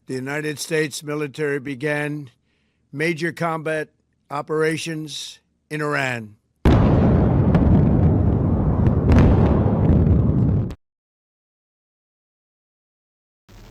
the United States military began major combat operations in Iran.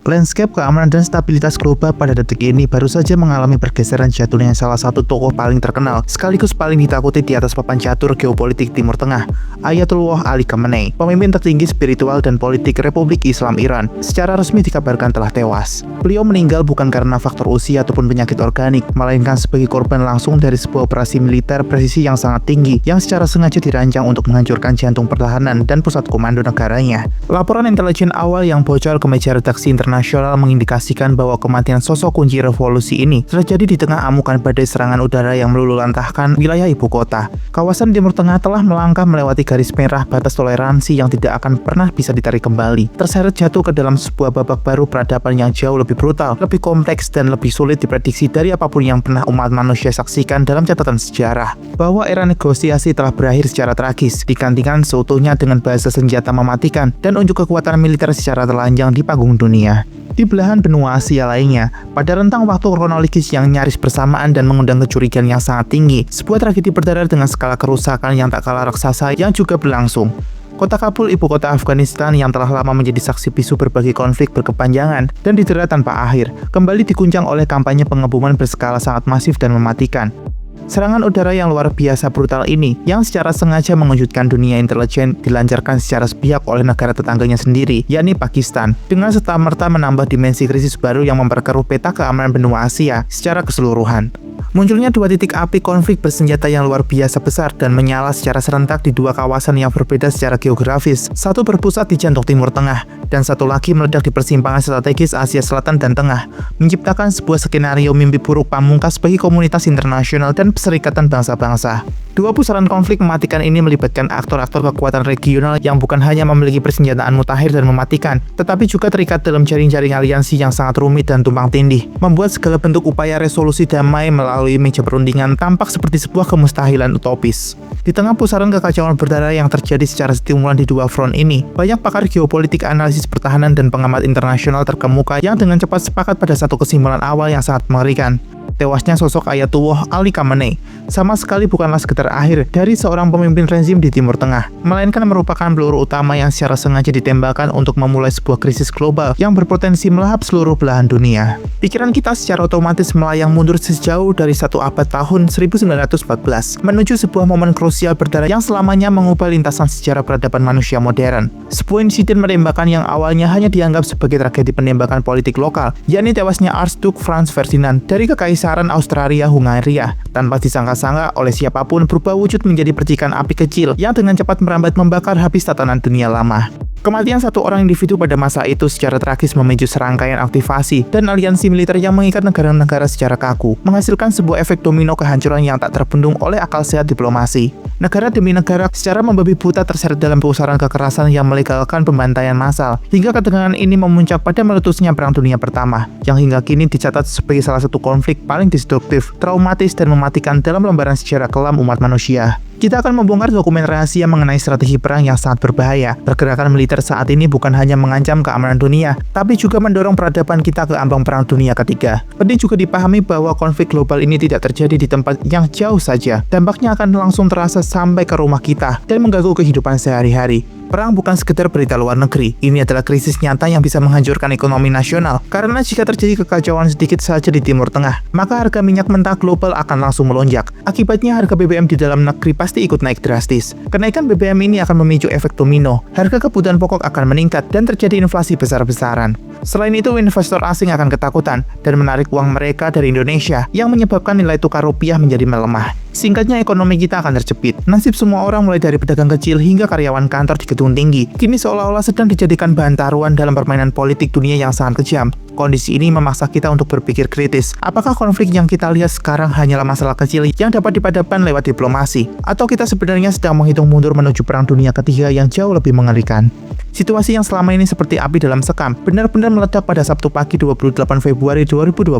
Landscape keamanan dan stabilitas global pada detik ini baru saja mengalami pergeseran jatuhnya salah satu tokoh paling terkenal sekaligus paling ditakuti di atas papan catur geopolitik Timur Tengah, Ayatollah Ali Khamenei, pemimpin tertinggi spiritual dan politik Republik Islam Iran, secara resmi dikabarkan telah tewas. Beliau meninggal bukan karena faktor usia ataupun penyakit organik, melainkan sebagai korban langsung dari sebuah operasi militer presisi yang sangat tinggi yang secara sengaja dirancang untuk menghancurkan jantung pertahanan dan pusat komando negaranya. Laporan intelijen awal yang bocor ke meja redaksi internasional mengindikasikan bahwa kematian sosok kunci revolusi ini terjadi di tengah amukan badai serangan udara yang meluluhlantahkan wilayah ibu kota. Kawasan Timur Tengah telah melangkah melewati garis merah batas toleransi yang tidak akan pernah bisa ditarik kembali, terseret jatuh ke dalam sebuah babak baru peradaban yang jauh lebih brutal, lebih kompleks dan lebih sulit diprediksi dari apapun yang pernah umat manusia saksikan dalam catatan sejarah. Bahwa era negosiasi telah berakhir secara tragis, digantikan seutuhnya dengan bahasa senjata mematikan dan unjuk kekuatan militer secara telanjang di panggung dunia. Di belahan benua Asia lainnya, pada rentang waktu kronologis yang nyaris bersamaan dan mengundang kecurigaan yang sangat tinggi, sebuah tragedi berdarah dengan skala kerusakan yang tak kalah raksasa yang juga berlangsung. Kota Kabul, ibu kota Afghanistan yang telah lama menjadi saksi bisu berbagai konflik berkepanjangan dan didera tanpa akhir, kembali diguncang oleh kampanye pengeboman berskala sangat masif dan mematikan. Serangan udara yang luar biasa brutal ini, yang secara sengaja mengejutkan dunia intelijen, dilancarkan secara sepihak oleh negara tetangganya sendiri, yakni Pakistan, dengan serta-merta menambah dimensi krisis baru yang memperkeruh peta keamanan benua Asia secara keseluruhan. Munculnya dua titik api konflik bersenjata yang luar biasa besar dan menyala secara serentak di dua kawasan yang berbeda secara geografis, satu berpusat di jantung Timur Tengah, dan satu lagi meledak di persimpangan strategis Asia Selatan dan Tengah, menciptakan sebuah skenario mimpi buruk pamungkas bagi komunitas internasional dan Perserikatan Bangsa-Bangsa. Dua pusaran konflik mematikan ini melibatkan aktor-aktor kekuatan regional yang bukan hanya memiliki persenjataan mutakhir dan mematikan, tetapi juga terikat dalam jaring-jaring aliansi yang sangat rumit dan tumpang tindih, membuat segala bentuk upaya resolusi damai melalui meja perundingan tampak seperti sebuah kemustahilan utopis. Di tengah pusaran kekacauan berdarah yang terjadi secara stimulan di dua front ini, banyak pakar geopolitik, analisis pertahanan, dan pengamat internasional terkemuka yang dengan cepat sepakat pada satu kesimpulan awal yang sangat mengerikan. Tewasnya sosok Ayatollah Ali Khamenei sama sekali bukanlah sekedar akhir dari seorang pemimpin rezim di Timur Tengah, melainkan merupakan peluru utama yang secara sengaja ditembakkan untuk memulai sebuah krisis global yang berpotensi melahap seluruh belahan dunia. Pikiran kita secara otomatis melayang mundur sejauh dari satu abad tahun 1914 menuju sebuah momen krusial berdarah yang selamanya mengubah lintasan sejarah peradaban manusia modern. Sebuah insiden penembakan yang awalnya hanya dianggap sebagai tragedi penembakan politik lokal, yakni tewasnya Archduke Franz Ferdinand dari Kekaisaran Austria-Hungaria, tanpa disangka-sangka oleh siapapun berubah wujud menjadi percikan api kecil yang dengan cepat merambat membakar habis tatanan dunia lama. Kematian satu orang individu pada masa itu secara tragis memicu serangkaian aktivasi dan aliansi militer yang mengikat negara-negara secara kaku, menghasilkan sebuah efek domino kehancuran yang tak terbendung oleh akal sehat diplomasi. Negara demi negara secara membabi buta terseret dalam pusaran kekerasan yang melegalkan pembantaian massal, hingga ketegangan ini memuncak pada meletusnya Perang Dunia Pertama, yang hingga kini dicatat sebagai salah satu konflik paling destruktif, traumatis, dan mematikan dalam lembaran sejarah kelam umat manusia. Kita akan membongkar dokumen rahasia mengenai strategi perang yang sangat berbahaya. Pergerakan militer saat ini bukan hanya mengancam keamanan dunia, tapi juga mendorong peradaban kita ke ambang Perang Dunia Ketiga. Penting juga dipahami bahwa konflik global ini tidak terjadi di tempat yang jauh saja. Dampaknya akan langsung terasa sampai ke rumah kita dan mengganggu kehidupan sehari-hari. Perang bukan sekedar berita luar negeri. Ini adalah krisis nyata yang bisa menghancurkan ekonomi nasional. Karena jika terjadi kekacauan sedikit saja di Timur Tengah, maka harga minyak mentah global akan langsung melonjak. Akibatnya harga BBM di dalam negeri pasti ikut naik drastis. Kenaikan BBM ini akan memicu efek domino. Harga kebutuhan pokok akan meningkat dan terjadi inflasi besar-besaran. Selain itu, investor asing akan ketakutan dan menarik uang mereka dari Indonesia yang menyebabkan nilai tukar rupiah menjadi melemah. Singkatnya, ekonomi kita akan terjepit. Nasib semua orang mulai dari pedagang kecil hingga karyawan kantor di gedung tinggi kini seolah-olah sedang dijadikan bahan taruhan dalam permainan politik dunia yang sangat kejam. Kondisi ini memaksa kita untuk berpikir kritis. Apakah konflik yang kita lihat sekarang hanyalah masalah kecil yang dapat dipadamkan lewat diplomasi? Atau kita sebenarnya sedang menghitung mundur menuju Perang Dunia Ketiga yang jauh lebih mengerikan? Situasi yang selama ini seperti api dalam sekam benar-benar meledak pada Sabtu pagi 28 Februari 2026.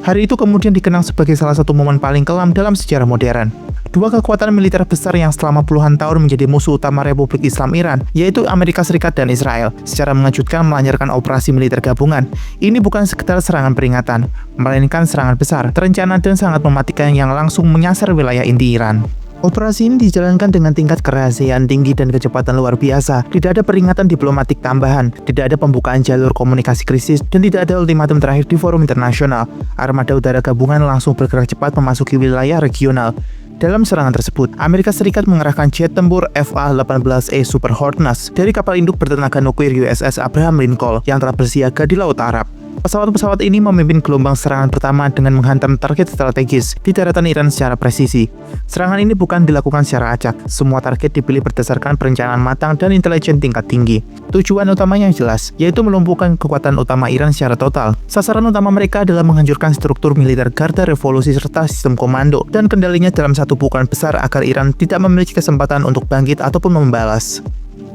Hari itu kemudian dikenang sebagai salah satu momen paling kelam dalam sejarah modern. Dua kekuatan militer besar yang selama puluhan tahun menjadi musuh utama Republik Islam Iran, yaitu Amerika Serikat dan Israel, secara mengejutkan melancarkan operasi militer gabungan. Ini bukan sekedar serangan peringatan, melainkan serangan besar, terencana dan sangat mematikan yang langsung menyasar wilayah inti Iran. Operasi ini dijalankan dengan tingkat kerahasiaan tinggi dan kecepatan luar biasa. Tidak ada peringatan diplomatik tambahan, tidak ada pembukaan jalur komunikasi krisis, dan tidak ada ultimatum terakhir di forum internasional. Armada udara gabungan langsung bergerak cepat memasuki wilayah regional. Dalam serangan tersebut, Amerika Serikat mengerahkan jet tempur FA-18E Super Hornets dari kapal induk bertenaga nuklir USS Abraham Lincoln yang telah bersiaga di Laut Arab. Pesawat-pesawat ini memimpin gelombang serangan pertama dengan menghantam target strategis di daratan Iran secara presisi. Serangan ini bukan dilakukan secara acak, semua target dipilih berdasarkan perencanaan matang dan intelijen tingkat tinggi. Tujuan utamanya jelas, yaitu melumpuhkan kekuatan utama Iran secara total. Sasaran utama mereka adalah menghancurkan struktur militer Garda Revolusi serta sistem komando, dan kendalinya dalam satu pukulan besar agar Iran tidak memiliki kesempatan untuk bangkit ataupun membalas.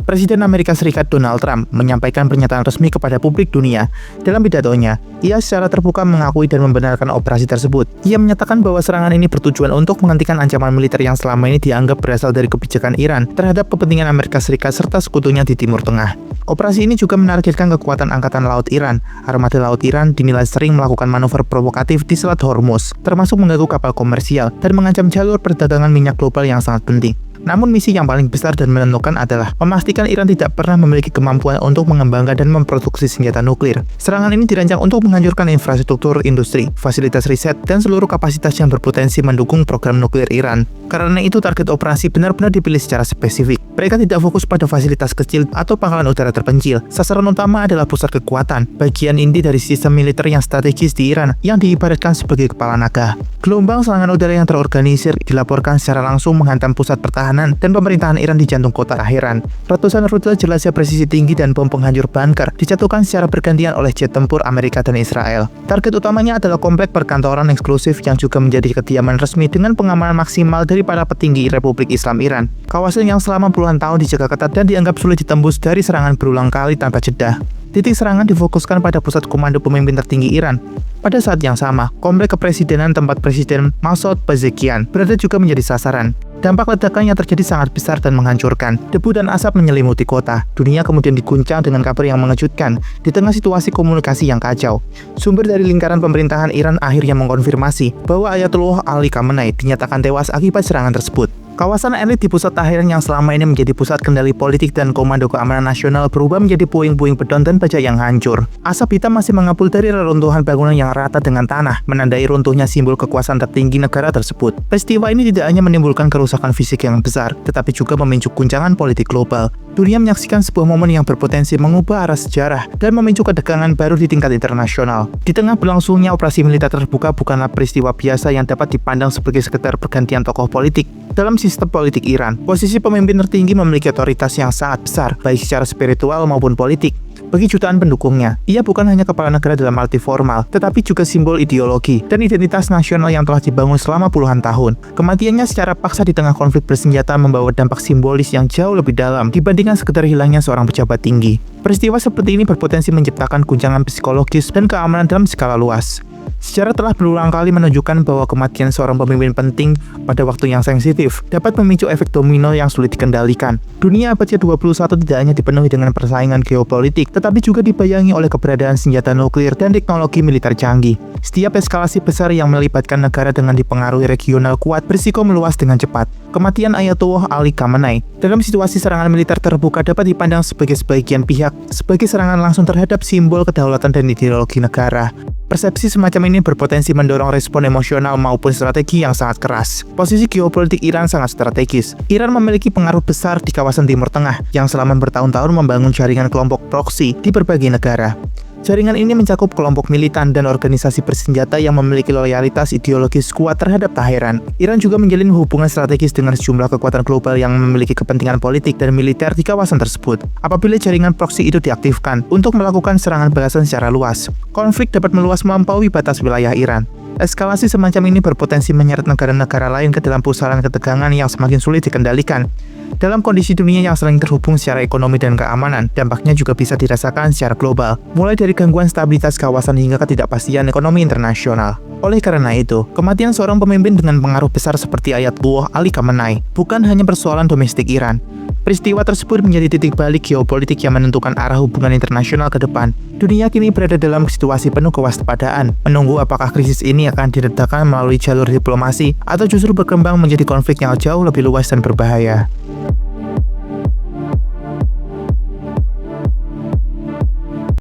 Presiden Amerika Serikat Donald Trump menyampaikan pernyataan resmi kepada publik dunia. Dalam pidatonya, ia secara terbuka mengakui dan membenarkan operasi tersebut. Ia menyatakan bahwa serangan ini bertujuan untuk menghentikan ancaman militer yang selama ini dianggap berasal dari kebijakan Iran terhadap kepentingan Amerika Serikat serta sekutunya di Timur Tengah. Operasi ini juga menargetkan kekuatan Angkatan Laut Iran. Armada Laut Iran dinilai sering melakukan manuver provokatif di Selat Hormuz, termasuk mengganggu kapal komersial dan mengancam jalur perdagangan minyak global yang sangat penting. Namun misi yang paling besar dan menentukan adalah memastikan Iran tidak pernah memiliki kemampuan untuk mengembangkan dan memproduksi senjata nuklir. Serangan ini dirancang untuk menghancurkan infrastruktur industri, fasilitas riset, dan seluruh kapasitas yang berpotensi mendukung program nuklir Iran. Karena itu target operasi benar-benar dipilih secara spesifik. Mereka tidak fokus pada fasilitas kecil atau pangkalan udara terpencil. Sasaran utama adalah pusat kekuatan, bagian inti dari sistem militer yang strategis di Iran yang diibaratkan sebagai kepala naga. Gelombang serangan udara yang terorganisir dilaporkan secara langsung menghantam pusat pertahanan dan pemerintahan Iran di jantung kota Teheran. Ratusan rute jelajah presisi tinggi dan bom penghancur bunker dijatuhkan secara bergantian oleh jet tempur Amerika dan Israel. Target utamanya adalah komplek perkantoran eksklusif yang juga menjadi kediaman resmi dengan pengamanan maksimal dari para petinggi Republik Islam Iran. Kawasan yang selama puluhan tahun dijaga ketat dan dianggap sulit ditembus dari serangan berulang kali tanpa jeda. Titik serangan difokuskan pada pusat komando pemimpin tertinggi Iran. Pada saat yang sama, komplek kepresidenan tempat Presiden Masoud Pezeshkian berada juga menjadi sasaran. Dampak ledakan yang terjadi sangat besar dan menghancurkan. Debu dan asap menyelimuti kota. Dunia kemudian diguncang dengan kabar yang mengejutkan di tengah situasi komunikasi yang kacau. Sumber dari lingkaran pemerintahan Iran akhirnya mengkonfirmasi bahwa Ayatollah Ali Khamenei dinyatakan tewas akibat serangan tersebut. Kawasan elit di pusat Teheran yang selama ini menjadi pusat kendali politik dan komando keamanan nasional berubah menjadi puing-puing beton dan baja yang hancur. Asap hitam masih mengepul dari reruntuhan bangunan yang rata dengan tanah, menandai runtuhnya simbol kekuasaan tertinggi negara tersebut. Peristiwa ini tidak hanya menimbulkan kerusakan fisik yang besar, tetapi juga memicu guncangan politik global. Dunia menyaksikan sebuah momen yang berpotensi mengubah arah sejarah dan memicu ketegangan baru di tingkat internasional. Di tengah berlangsungnya operasi militer terbuka bukanlah peristiwa biasa yang dapat dipandang sebagai sekedar pergantian tokoh politik. Dalam sistem politik Iran, posisi pemimpin tertinggi memiliki otoritas yang sangat besar, baik secara spiritual maupun politik. Bagi jutaan pendukungnya, ia bukan hanya kepala negara dalam arti formal, tetapi juga simbol ideologi dan identitas nasional yang telah dibangun selama puluhan tahun. Kematiannya secara paksa di tengah konflik bersenjata membawa dampak simbolis yang jauh lebih dalam dibandingkan sekedar hilangnya seorang pejabat tinggi. Peristiwa seperti ini berpotensi menciptakan guncangan psikologis dan keamanan dalam skala luas. Sejarah telah berulang kali menunjukkan bahwa kematian seorang pemimpin penting pada waktu yang sensitif dapat memicu efek domino yang sulit dikendalikan. Dunia abad ke-21 tidak hanya dipenuhi dengan persaingan geopolitik, tetapi juga dibayangi oleh keberadaan senjata nuklir dan teknologi militer canggih. Setiap eskalasi besar yang melibatkan negara dengan dipengaruhi regional kuat berisiko meluas dengan cepat. Kematian Ayatollah Ali Khamenei dalam situasi serangan militer terbuka dapat dipandang sebagai sebagian pihak sebagai serangan langsung terhadap simbol kedaulatan dan ideologi negara. Persepsi semacam ini berpotensi mendorong respon emosional maupun strategi yang sangat keras. Posisi geopolitik Iran sangat strategis. Iran memiliki pengaruh besar di kawasan Timur Tengah yang selama bertahun-tahun membangun jaringan kelompok proksi di berbagai negara. Jaringan ini mencakup kelompok militan dan organisasi bersenjata yang memiliki loyalitas ideologis kuat terhadap Teheran. Iran juga menjalin hubungan strategis dengan sejumlah kekuatan global yang memiliki kepentingan politik dan militer di kawasan tersebut. Apabila jaringan proksi itu diaktifkan untuk melakukan serangan balasan secara luas, konflik dapat meluas melampaui batas wilayah Iran. Eskalasi semacam ini berpotensi menyeret negara-negara lain ke dalam pusaran ketegangan yang semakin sulit dikendalikan. Dalam kondisi dunia yang saling terhubung secara ekonomi dan keamanan, dampaknya juga bisa dirasakan secara global, mulai dari gangguan stabilitas kawasan hingga ketidakpastian ekonomi internasional. Oleh karena itu, kematian seorang pemimpin dengan pengaruh besar seperti Ayatollah Ali Khamenei bukan hanya persoalan domestik Iran. Peristiwa tersebut menjadi titik balik geopolitik yang menentukan arah hubungan internasional ke depan. Dunia kini berada dalam situasi penuh kewaspadaan, menunggu apakah krisis ini akan diredakan melalui jalur diplomasi atau justru berkembang menjadi konflik yang jauh lebih luas dan berbahaya.